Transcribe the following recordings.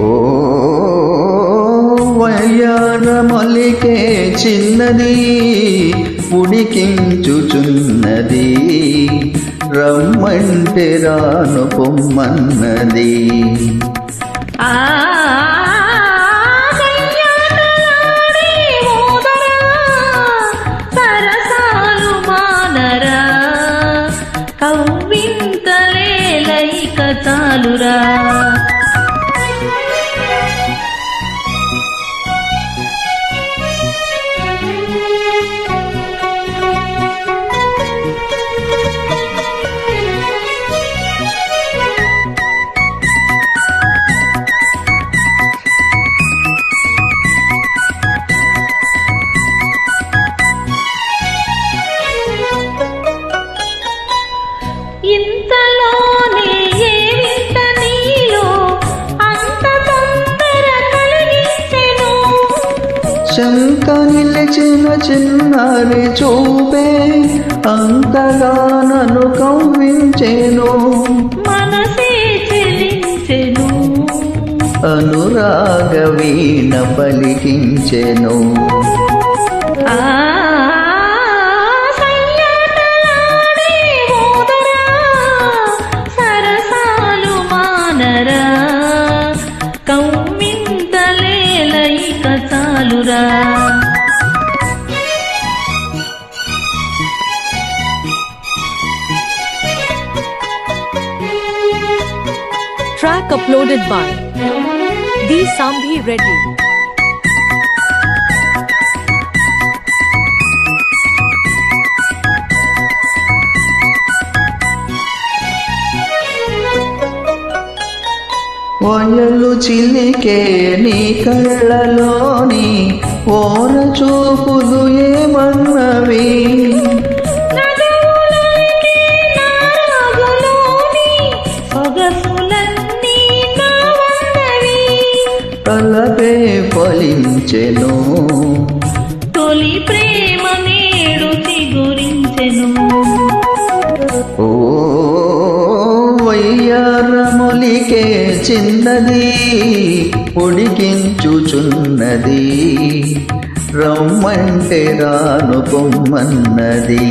ఓ వయ్యారమొలికే చిన్నది ఉడికించుచున్నది, రమ్మంటే రాను పొమ్మన్నది. కవ్వింతలేలైక చాలురా. ఇంతలోనే ఏమింత నీలో అంత తొందర కలిగించెను, శంక నిలిచిన చిన్నారి చూపే అంతగా నన్ను కవ్వించెను, మనసే చెలించెను, అనురాగ వీణ పలికించెను. కవ్వింతలేలైక చాలురా. Track uploaded by The Sambhi Reddy. వయలు చిలికే నీ కళ్ళలోని ఓర చూపులు ఏమన్నవి, తలపే ఫలించెను, తొలి ప్రేమ నేడు చిగురించెను. ఓ వయ్యారమొలికే చిన్నది ఉడికించుచున్నది, రమ్మంటే రాను పొమ్మన్నది.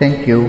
Thank you.